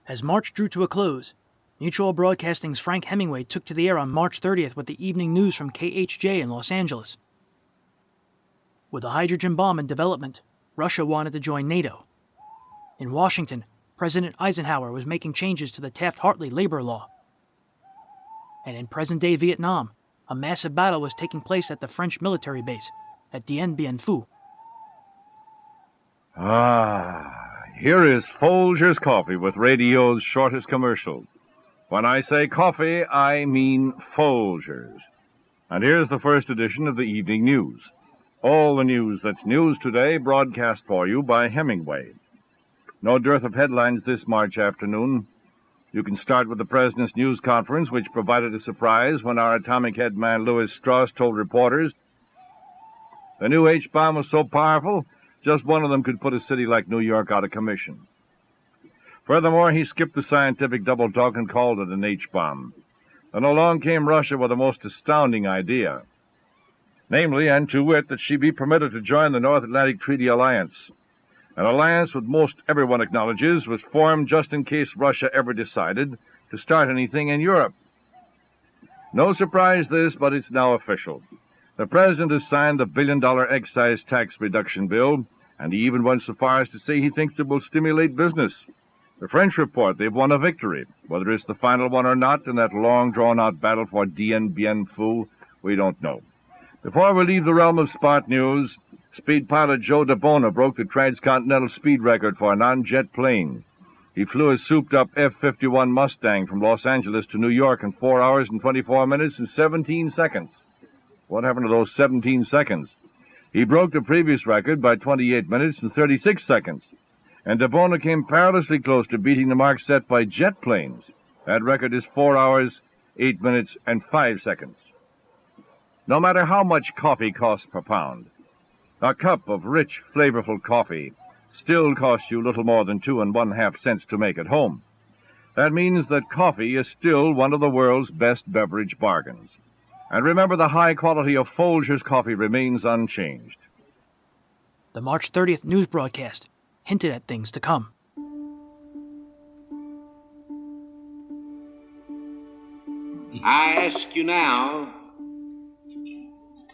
As March drew to a close, Mutual Broadcasting's Frank Hemingway took to the air on March 30th with the evening news from KHJ in Los Angeles. With a hydrogen bomb in development, Russia wanted to join NATO. In Washington, President Eisenhower was making changes to the Taft-Hartley Labor Law. And in present-day Vietnam, a massive battle was taking place at the French military base at Dien Bien Phu. Here is Folger's Coffee with radio's shortest commercial. When I say coffee, I mean Folger's. And here's the first edition of the evening news. All the news that's news today broadcast for you by Hemingway. No dearth of headlines this March afternoon. You can start with the President's news conference, which provided a surprise when our atomic head man Louis Strauss told reporters the new H-bomb was so powerful, just one of them could put a city like New York out of commission. Furthermore, he skipped the scientific double talk and called it an H-bomb. Then along came Russia with a most astounding idea. Namely, and to wit, that she be permitted to join the North Atlantic Treaty Alliance. An alliance which most everyone acknowledges was formed just in case Russia ever decided to start anything in Europe. No surprise this, but it's now official. The President has signed the billion-dollar excise tax reduction bill, and he even went so far as to say he thinks it will stimulate business. The French report they've won a victory. Whether it's the final one or not in that long-drawn-out battle for Dien Bien Phu, we don't know. Before we leave the realm of spot news, speed pilot Joe DeBona broke the transcontinental speed record for a non-jet plane. He flew a souped-up F-51 Mustang from Los Angeles to New York in 4 hours and 24 minutes and 17 seconds. What happened to those 17 seconds? He broke the previous record by 28 minutes and 36 seconds. And DeBona came perilously close to beating the mark set by jet planes. That record is 4 hours, 8 minutes, and 5 seconds. No matter how much coffee costs per pound, a cup of rich, flavorful coffee still costs you little more than 2 1/2 cents to make at home. That means that coffee is still one of the world's best beverage bargains. And remember, the high quality of Folger's coffee remains unchanged. The March 30th news broadcast hinted at things to come. I ask you now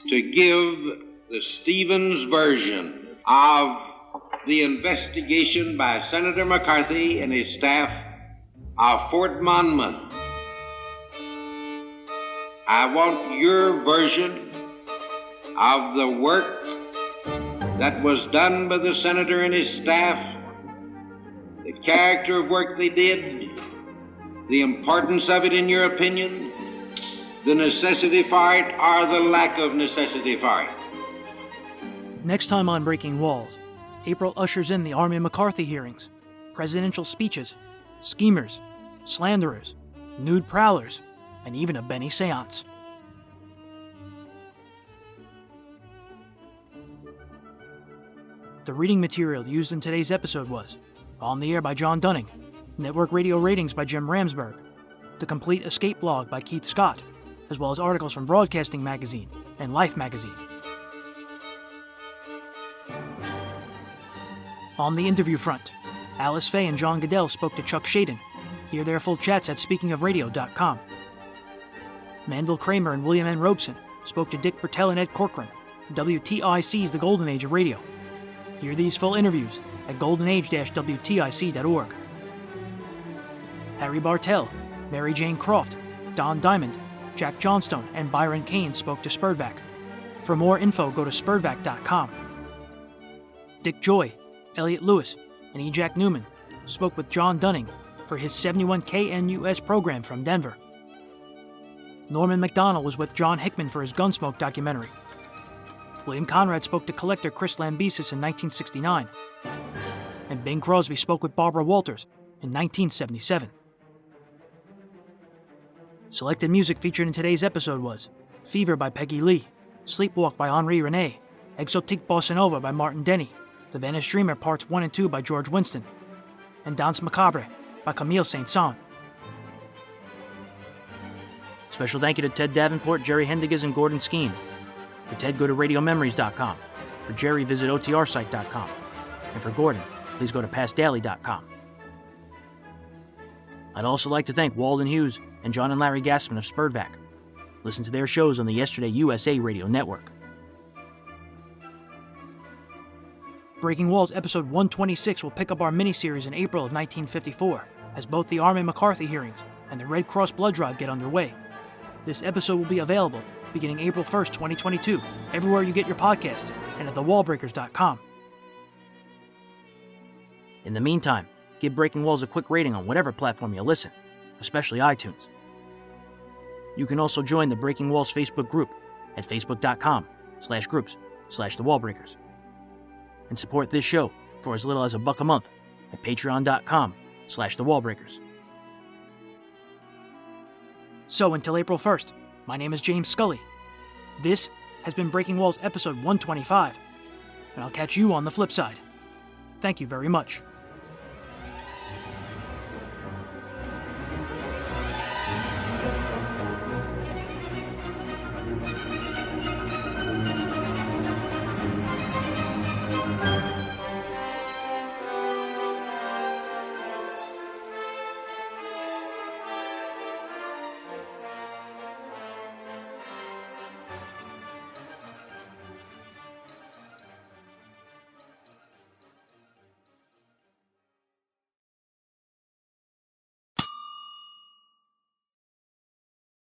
to give the Stevens version of the investigation by Senator McCarthy and his staff of Fort Monmouth. I want your version of the work that was done by the senator and his staff, the character of work they did, the importance of it in your opinion, the necessity for it or the lack of necessity for it. Next time on Breaking Walls, April ushers in the Army-McCarthy hearings, presidential speeches, schemers, slanderers, nude prowlers, and even a Benny Seance. The reading material used in today's episode was On the Air by John Dunning, Network Radio Ratings by Jim Ramsberg, The Complete Escape Blog by Keith Scott, as well as articles from Broadcasting Magazine and Life Magazine. On the interview front, Alice Faye and John Goodell spoke to Chuck Shaden. Hear their full chats at speakingofradio.com. Mandel Kramer and William N. Robeson spoke to Dick Bertel and Ed Corcoran for WTIC's The Golden Age of Radio. Hear these full interviews at goldenage-wtic.org. Harry Bartell, Mary Jane Croft, Don Diamond, Jack Johnstone, and Byron Kane spoke to Spurvac. For more info, go to spurvac.com. Dick Joy, Elliot Lewis, and E. Jack Newman spoke with John Dunning for his 71 KNUS program from Denver. Norman MacDonald was with John Hickman for his Gunsmoke documentary. William Conrad spoke to collector Chris Lambesis in 1969. And Bing Crosby spoke with Barbara Walters in 1977. Selected music featured in today's episode was Fever by Peggy Lee, Sleepwalk by Henri Rene, Exotique Bossa Nova by Martin Denny, The Vanished Dreamer Parts 1 and 2 by George Winston, and Danse Macabre by Camille Saint-Saëns. Special thank you to Ted Davenport, Jerry Hendiges, and Gordon Skeen. For Ted, go to radiomemories.com. For Jerry, visit otrsite.com. And for Gordon, please go to pastdaily.com. I'd also like to thank Walden Hughes and John and Larry Gassman of Spurdvac. Listen to their shows on the Yesterday USA Radio Network. Breaking Walls episode 126 will pick up our miniseries in April of 1954, as both the Army-McCarthy hearings and the Red Cross blood drive get underway. This episode will be available beginning April 1st, 2022, everywhere you get your podcast and at thewallbreakers.com. In the meantime, give Breaking Walls a quick rating on whatever platform you listen, especially iTunes. You can also join the Breaking Walls Facebook group at facebook.com/groups/thewallbreakers. And support this show for as little as $1 a month at patreon.com/thewallbreakers. So until April 1st, my name is James Scully. This has been Breaking Walls episode 125, and I'll catch you on the flip side. Thank you very much.